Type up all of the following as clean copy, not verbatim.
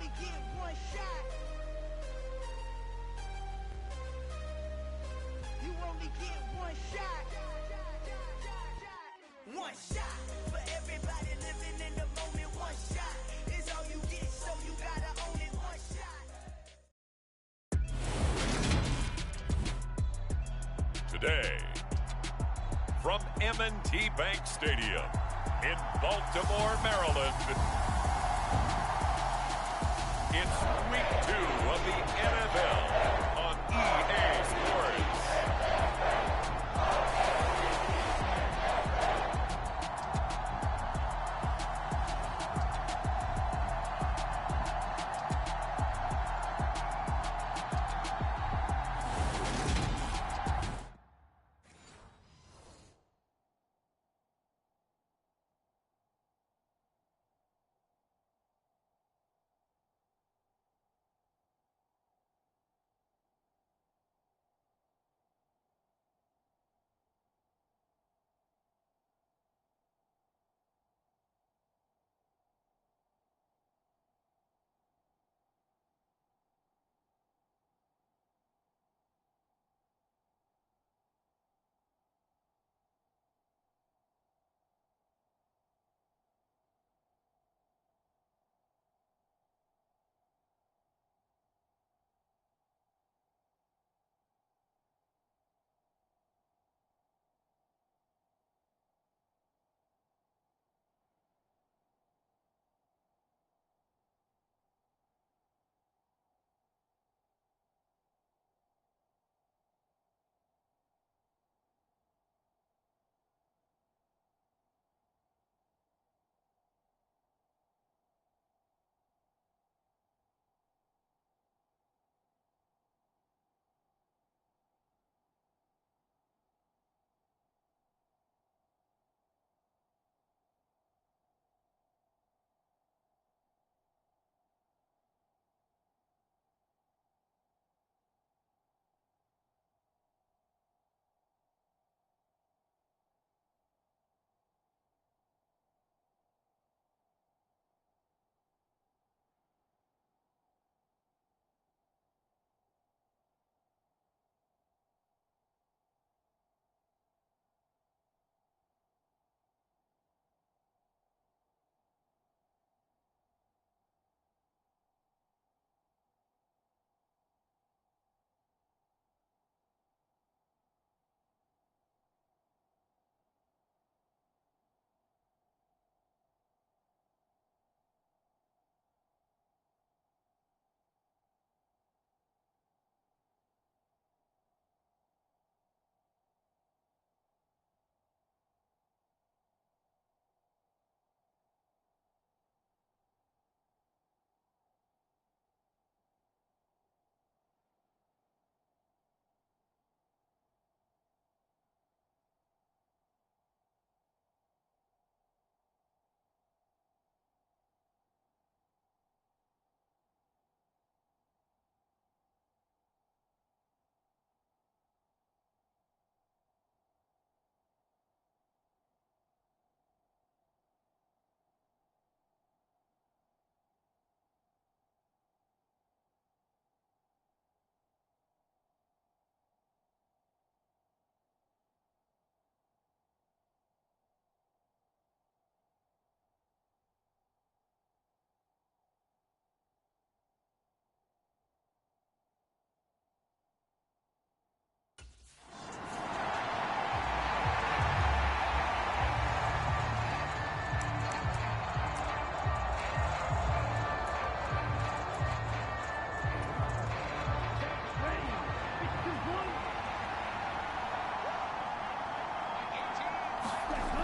only get one shot. You only get one shot. One shot for everybody living in the moment. One shot is all you get, so you gotta own it. One shot. Today, from M&T Bank Stadium in Baltimore, Maryland, it's Week 2 of the NFL on EA Sports.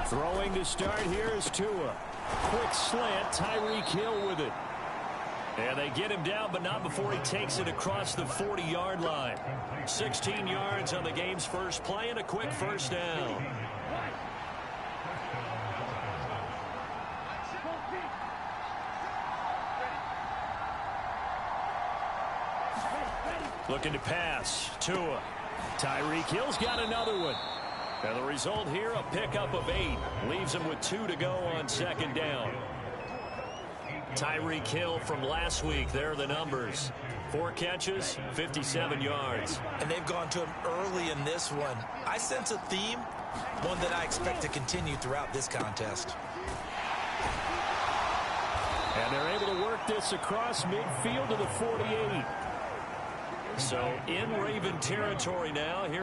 Throwing to start here is Tua. Quick slant, Tyreek Hill with it. And they get him down, but not before he takes it across the 40-yard line. 16 yards on the game's first play and a quick first down. Looking to pass. Tua. Tyreek Hill's got another one. And the result here, a pickup of 8. Leaves him with 2 to go on second down. Tyreek Hill from last week. There are the numbers. 4 catches, 57 yards. And they've gone to him early in this one. I sense a theme, one that I expect to continue throughout this contest. And they're able to work this across midfield to the 48. So in Raven territory now. Here.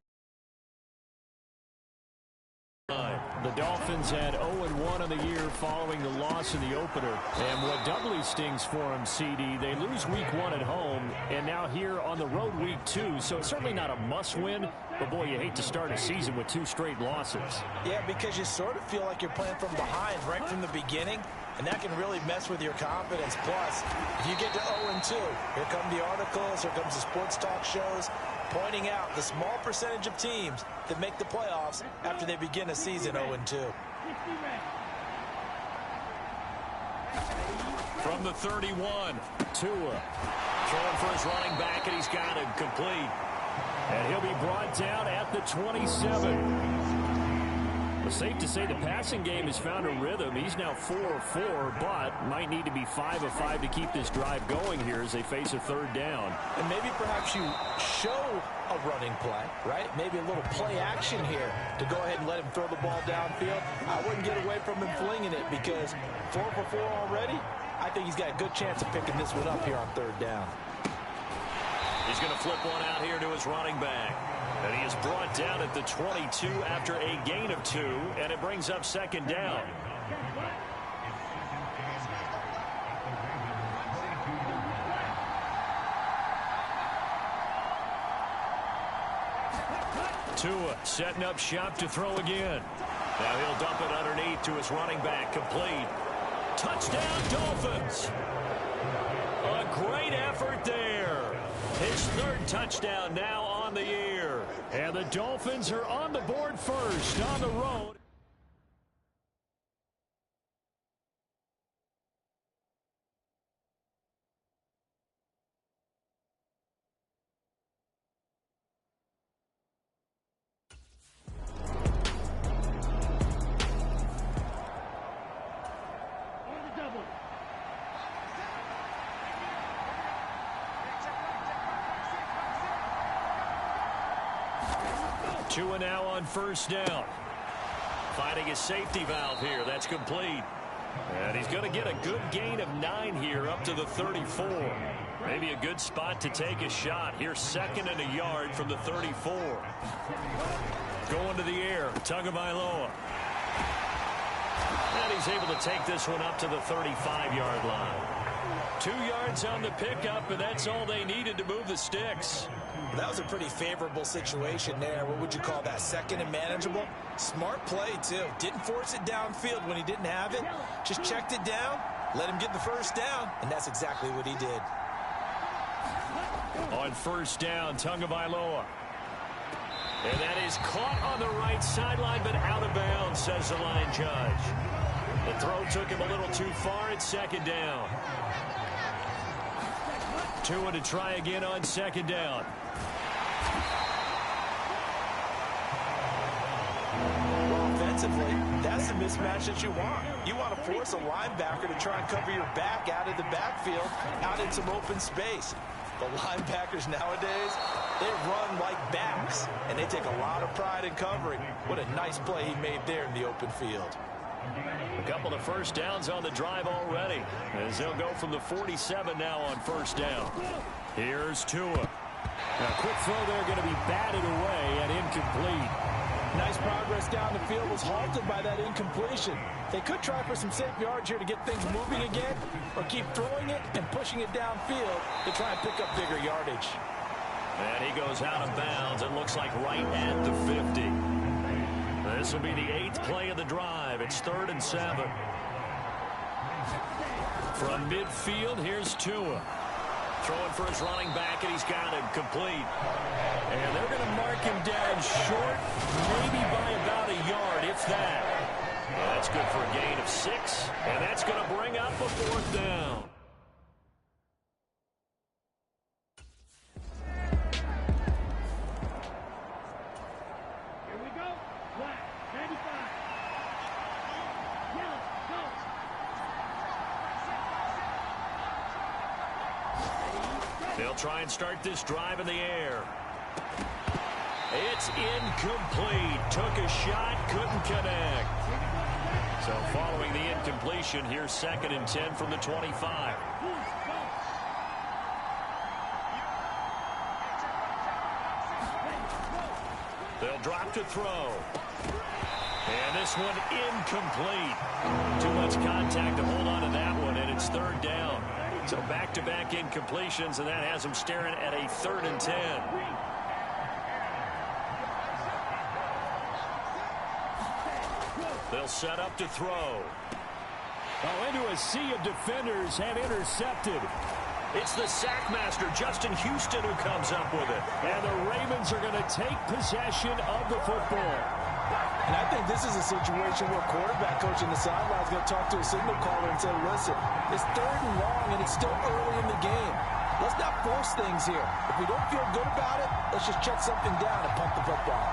The Dolphins had 0-1 on the year following the loss in the opener. And what doubly stings for them, CD, they lose week 1 at home, and now here on the road week 2. So it's certainly not a must-win, but boy, you hate to start a season with 2 straight losses. Yeah, because you sort of feel like you're playing from behind right from the beginning, and that can really mess with your confidence. Plus, if you get to 0-2, here come the articles, here comes the sports talk shows, pointing out the small percentage of teams that make the playoffs after they begin a season 0-2. From the 31, Tua throwing for his running back, and he's got him complete. And he'll be brought down at the 27. It's safe to say the passing game has found a rhythm. He's now 4 of 4, but might need to be 5 of 5 to keep this drive going here as they face a 3rd down. And maybe perhaps you show a running play, right? Maybe a little play action here to go ahead and let him throw the ball downfield. I wouldn't get away from him flinging it because 4 for 4 already. I think he's got a good chance of picking this one up here on 3rd down. He's going to flip one out here to his running back. And he is brought down at the 22 after a gain of 2, and it brings up 2nd down. Tua setting up shop to throw again. Now he'll dump it underneath to his running back, complete. Touchdown, Dolphins! A great effort there. His 3rd touchdown now on the year. And the Dolphins are on the board first on the road. Tua now on 1st down. Finding his safety valve here. That's complete. And he's going to get a good gain of 9 here up to the 34. Maybe a good spot to take a shot. Here's 2nd and a yard from the 34. Going to the air. Tagovailoa. And he's able to take this one up to the 35-yard line. 2 yards on the pickup, and that's all they needed to move the sticks. That was a pretty favorable situation there. What would you call that? 2nd and manageable? Smart play, too. Didn't force it downfield when he didn't have it. Just checked it down, let him get the 1st down, and that's exactly what he did. On 1st down, Tagovailoa. And that is caught on the right sideline, but out of bounds, says the line judge. The throw took him a little too far at 2nd down. Tua to try again on 2nd down. Well, offensively, that's the mismatch that you want. You want to force a linebacker to try and cover your back out of the backfield, out in some open space. The linebackers nowadays, they run like backs, and they take a lot of pride in covering. What a nice play he made there in the open field. A couple of 1st downs on the drive already, as they'll go from the 47 now on 1st down. Here's Tua. A quick throw there, going to be batted away and incomplete. Nice progress down the field, was halted by that incompletion. They could try for some safe yards here to get things moving again, or keep throwing it and pushing it downfield to try and pick up bigger yardage. And he goes out of bounds. It looks like right at the 50. This will be the 8th play of the drive. It's 3rd and 7. From midfield, here's Tua. Throwing for his running back, and he's got him complete. And they're going to mark him down short, maybe by about a yard, if that. That's good for a gain of 6, and that's going to bring up a 4th down. They'll try and start this drive in the air. It's incomplete. Took a shot, couldn't connect. So following the incompletion, here's 2nd and 10 from the 25. They'll drop to throw. And this one incomplete. Too much contact to hold on to that one, and it's 3rd down. So back-to-back incompletions, and that has them staring at a 3rd and 10. They'll set up to throw. Oh, into a sea of defenders have intercepted. It's the sack master, Justin Houston, who comes up with it. And the Ravens are going to take possession of the football. And I think this is a situation where quarterback coach in the sideline is going to talk to a signal caller and say, listen, it's 3rd and long, and it's still early in the game. Let's not force things here. If we don't feel good about it, let's just shut something down and punt the football.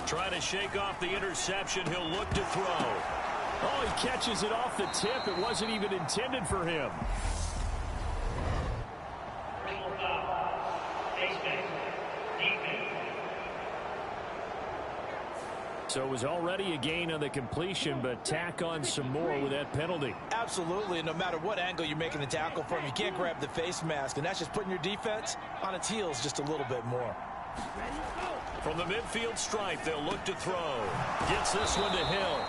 Trying to shake off the interception. He'll look to throw. Oh, he catches it off the tip. It wasn't even intended for him. So it was already a gain on the completion, but tack on some more with that penalty. Absolutely, and no matter what angle you're making the tackle from, you can't grab the face mask, and that's just putting your defense on its heels just a little bit more. From the midfield stripe, they'll look to throw. Gets this one to Hill.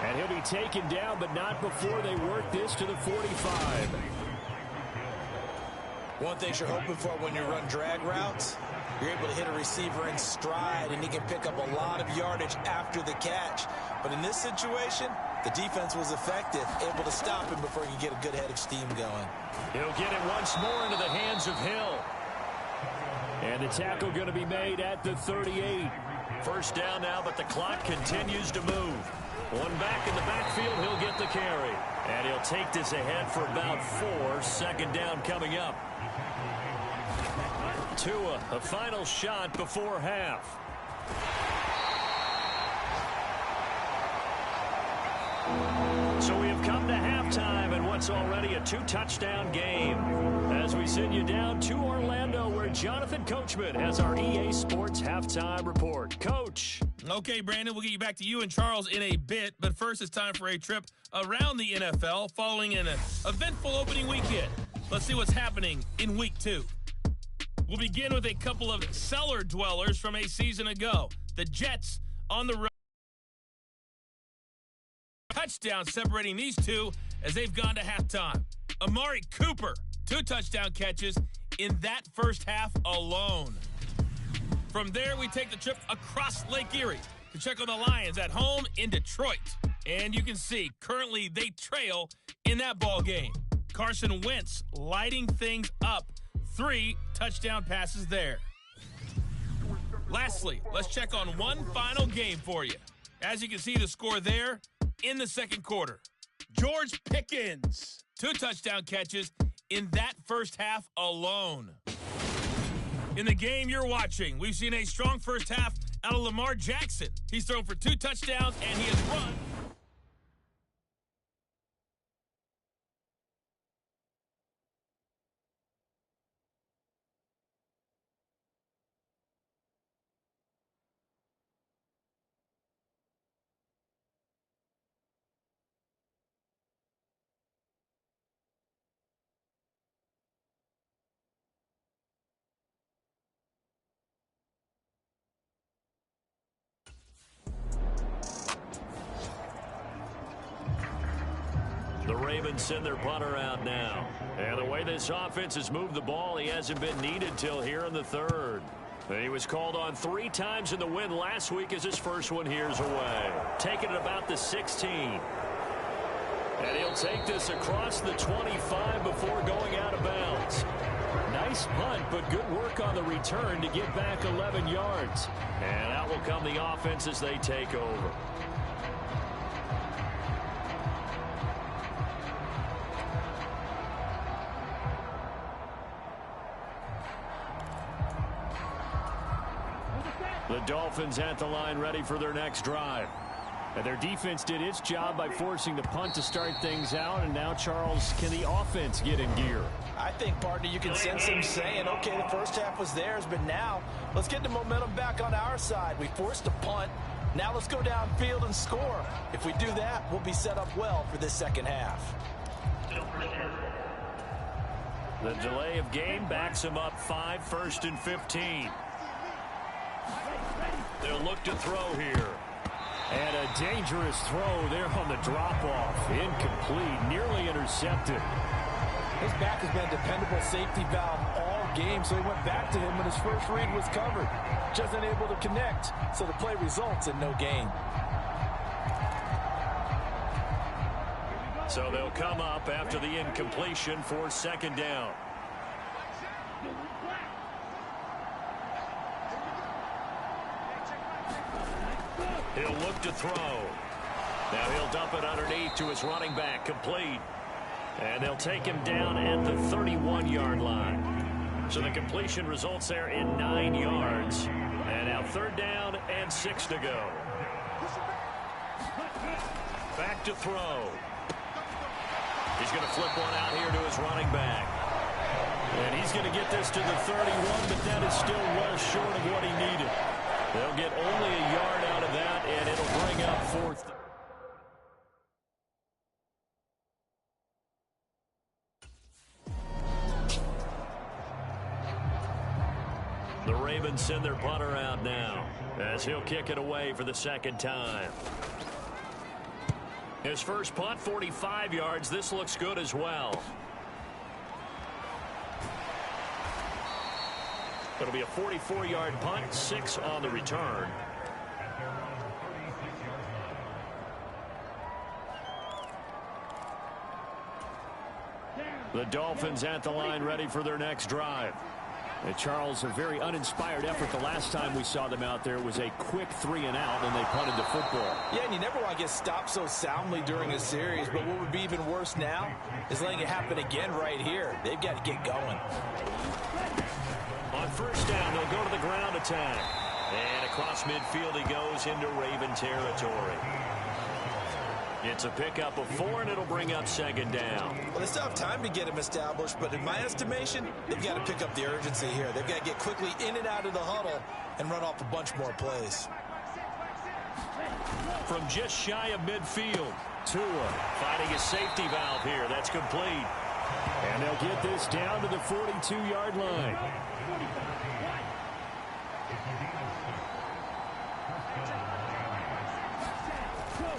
And he'll be taken down, but not before they work this to the 45. One thing you're hoping for when you run drag routes, you're able to hit a receiver in stride, and he can pick up a lot of yardage after the catch. But in this situation, the defense was effective, able to stop him before he could get a good head of steam going. He'll get it once more into the hands of Hill. And the tackle going to be made at the 38. 1st down now, but the clock continues to move. One back in the backfield, he'll get the carry. And he'll take this ahead for about 4. 2nd down coming up. Tua, a final shot before half. So we have come to halftime in what's already a 2-touchdown game. As we send you down to Orlando, where Jonathan Coachman has our EA Sports Halftime Report. Coach. Okay, Brandon, we'll get you back to you and Charles in a bit, but first it's time for a trip around the NFL following an eventful opening weekend. Let's see what's happening in Week 2. We'll begin with a couple of cellar dwellers from a season ago. The Jets on the road. Touchdown separating these two as they've gone to halftime. Amari Cooper, 2 touchdown catches in that first half alone. From there, we take the trip across Lake Erie to check on the Lions at home in Detroit. And you can see, currently they trail in that ball game. Carson Wentz lighting things up. 3 touchdown passes there. Lastly, let's check on one final game for you. As you can see, the score there in the second quarter. George Pickens, 2 touchdown catches in that first half alone. In the game you're watching, we've seen a strong first half out of Lamar Jackson. He's thrown for 2 touchdowns, and he has run. Ravens send their punter out now. And the way this offense has moved the ball, he hasn't been needed till here in the third. He was called on 3 times in the win last week as his first one here's away. Taking it about the 16. And he'll take this across the 25 before going out of bounds. Nice punt, but good work on the return to get back 11 yards. And out will come the offense as they take over. The Dolphins at the line ready for their next drive. And their defense did its job by forcing the punt to start things out. And now, Charles, can the offense get in gear? I think, partner, you can sense them saying, okay, the first half was theirs, but now let's get the momentum back on our side. We forced a punt. Now let's go downfield and score. If we do that, we'll be set up well for this second half. The delay of game backs him up 5, 1st and 15. They'll look to throw here. And a dangerous throw there on the drop-off. Incomplete, nearly intercepted. His back has been a dependable safety valve all game, so he went back to him when his first read was covered. Just unable to connect, so the play results in no gain. So they'll come up after the incompletion for second down. He'll look to throw. Now he'll dump it underneath to his running back, complete. And they'll take him down at the 31-yard line. So the completion results there in 9 yards. And now 3rd down and 6 to go. Back to throw. He's going to flip one out here to his running back. And he's going to get this to the 31, but that is still well short of what he needed. They'll get only a yard out of that, and it'll bring up 4th. The Ravens send their punter out now as he'll kick it away for the second time. His first punt, 45 yards. This looks good as well. It'll be a 44-yard punt, 6 on the return. The Dolphins at the line ready for their next drive. And Charles, a very uninspired effort. The last time we saw them out there was a quick 3-and-out, and they punted the football. Yeah, and you never want to get stopped so soundly during a series, but what would be even worse now is letting it happen again right here. They've got to get going. On first down, they'll go to the ground attack. And across midfield he goes into Raven territory. It's a pickup of 4, and it'll bring up second down. Well, they still have time to get him established, but in my estimation, they've got to pick up the urgency here. They've got to get quickly in and out of the huddle and run off a bunch more plays. From just shy of midfield, Tua finding his safety valve here. That's complete. And they'll get this down to the 42-yard line.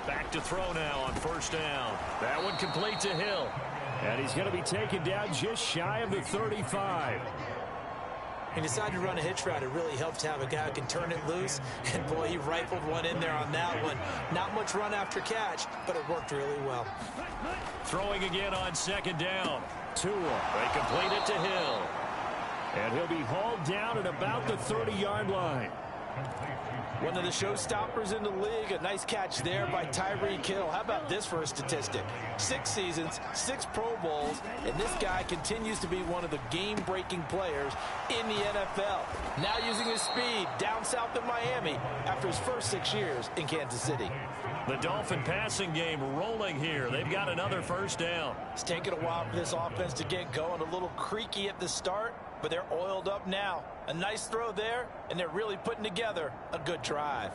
Back to throw now on first down. That one complete to Hill. And he's going to be taken down just shy of the 35. He decided to run a hitch route. It really helps to have a guy who can turn it loose. And, boy, he rifled one in there on that one. Not much run after catch, but it worked really well. Throwing again on second down. Tua. They complete it to Hill. And he'll be hauled down at about the 30-yard line. One of the showstoppers in the league. A nice catch there by Tyreek Hill. How about this for a statistic? 6 seasons, 6 Pro Bowls, and this guy continues to be one of the game-breaking players in the NFL. Now using his speed down south of Miami after his first 6 years in Kansas City. The Dolphin passing game rolling here. They've got another first down. It's taken a while for this offense to get going. A little creaky at the start, but they're oiled up now. A nice throw there, and they're really putting together a good drive.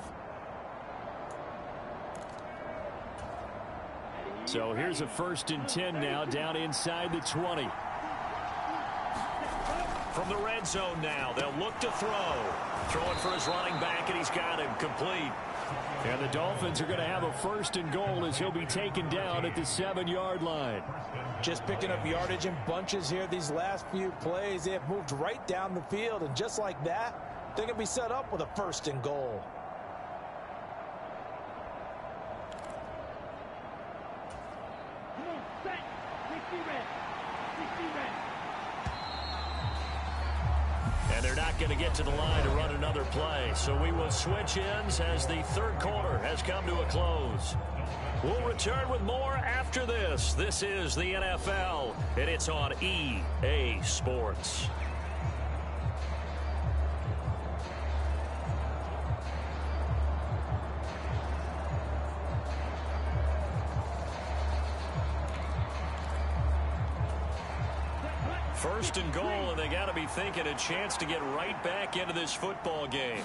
So here's a 1st and 10 now down inside the 20. From the red zone now, they'll look to throw. Throwing for his running back, and he's got him complete. And the Dolphins are going to have a 1st and goal as he'll be taken down at the 7-yard line. Just picking up yardage in bunches here these last few plays. They have moved right down the field, and just like that, they're going to be set up with a 1st and goal. And they're not going to get to the line to run another play. So we will switch ends as the 3rd quarter has come to a close. We'll return with more after this. This is the NFL, and it's on EA Sports. First and goal, and they got to be thinking a chance to get right back into this football game.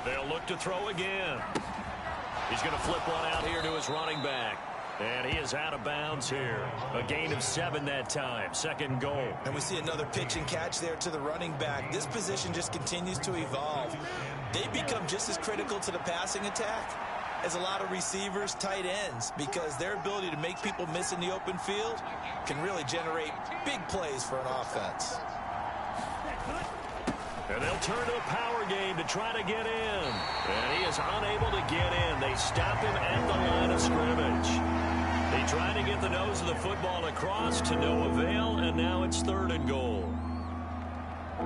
They'll look to throw again. He's going to flip one out here to his running back. And he is out of bounds here. A gain of 7 that time. 2nd goal. And we see another pitch and catch there to the running back. This position just continues to evolve. They become just as critical to the passing attack as a lot of receivers, tight ends, because their ability to make people miss in the open field can really generate big plays for an offense. And they'll turn to a power game to try to get in. And he is unable to get in. They stop him at the line of scrimmage. They try to get the nose of the football across to no avail, and now it's 3rd and goal.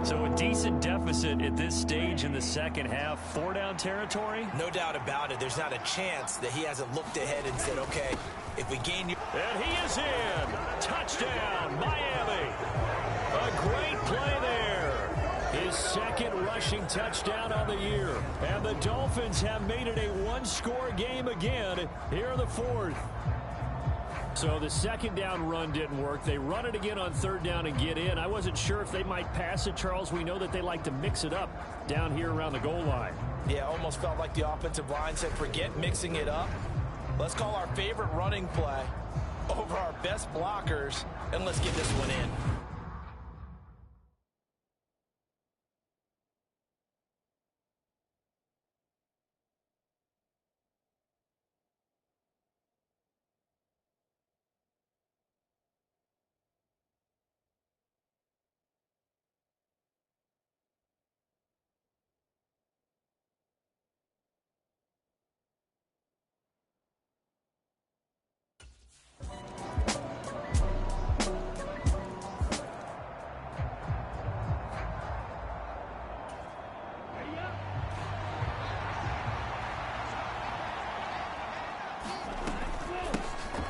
So a decent deficit at this stage in the second half. 4-down territory? No doubt about it. There's not a chance that he hasn't looked ahead and said, okay, if we gain you. And he is in. Touchdown, Miami. A great play there. His 2nd rushing touchdown on the year. And the Dolphins have made it a 1-score game again here in the 4th. So the 2nd down run didn't work. They run it again on 3rd down and get in. I wasn't sure if they might pass it, Charles. We know that they like to mix it up down here around the goal line. Yeah, almost felt like the offensive line said, forget mixing it up. Let's call our favorite running play over our best blockers, and let's get this one in.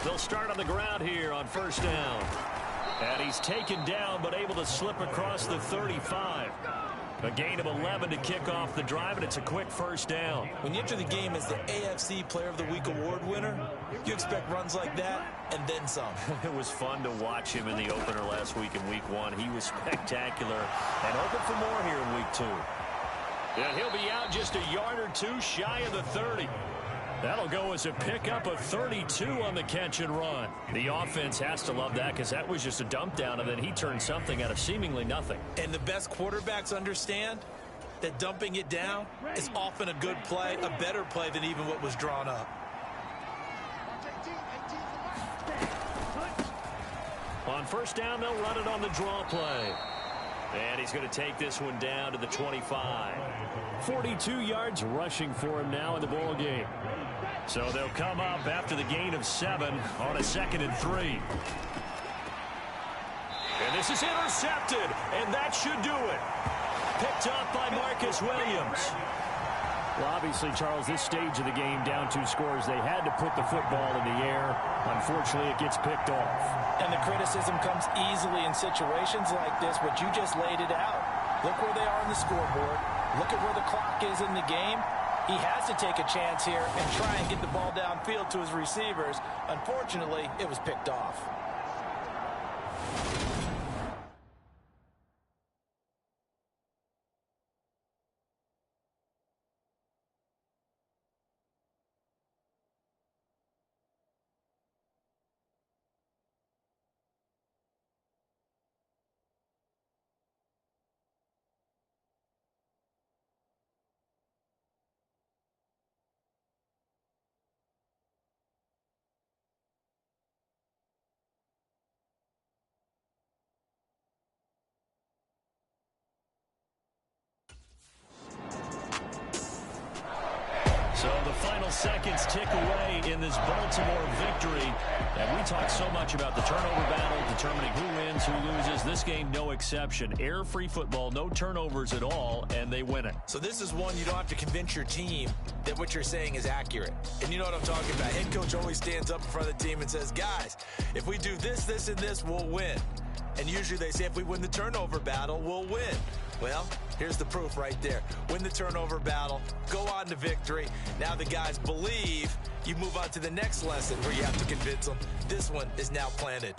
They'll start on the ground here on 1st down. And he's taken down but able to slip across the 35. A gain of 11 to kick off the drive, and it's a quick 1st down. When you enter the game as the AFC Player of the Week award winner, you expect runs like that and then some. It was fun to watch him in the opener last week in Week 1. He was spectacular and open for more here in Week 2. And he'll be out just a yard or two shy of the 30. That'll go as a pickup of 32 on the catch and run. The offense has to love that because that was just a dump down, and then he turned something out of seemingly nothing. And the best quarterbacks understand that dumping it down is often a good play, a better play than even what was drawn up. On 1st down, they'll run it on the draw play. And he's going to take this one down to the 25. 42 yards rushing for him now in the ball game. So they'll come up after the gain of 7 on a 2nd and 3. And this is intercepted, and that should do it. Picked up by Marcus Williams. Well, obviously, Charles, this stage of the game, down 2 scores, they had to put the football in the air. Unfortunately, it gets picked off. And the criticism comes easily in situations like this, but you just laid it out. Look where they are on the scoreboard. Look at where the clock is in the game. He has to take a chance here and try and get the ball downfield to his receivers. Unfortunately, it was picked off. seconds tick away in this Baltimore victory. And we talk so much about the turnover battle, determining who wins, who loses. This game, no exception. Error-free football, no turnovers at all, and they win it. So this is one you don't have to convince your team that what you're saying is accurate. And you know what I'm talking about. Head coach always stands up in front of the team and says, guys, if we do this, this, and this, we'll win. And usually they say if we win the turnover battle, we'll win. Well, here's the proof right there. Win the turnover battle, go on to victory. Now the guys believe. You move on to the next lesson where you have to convince them. This one is now planted.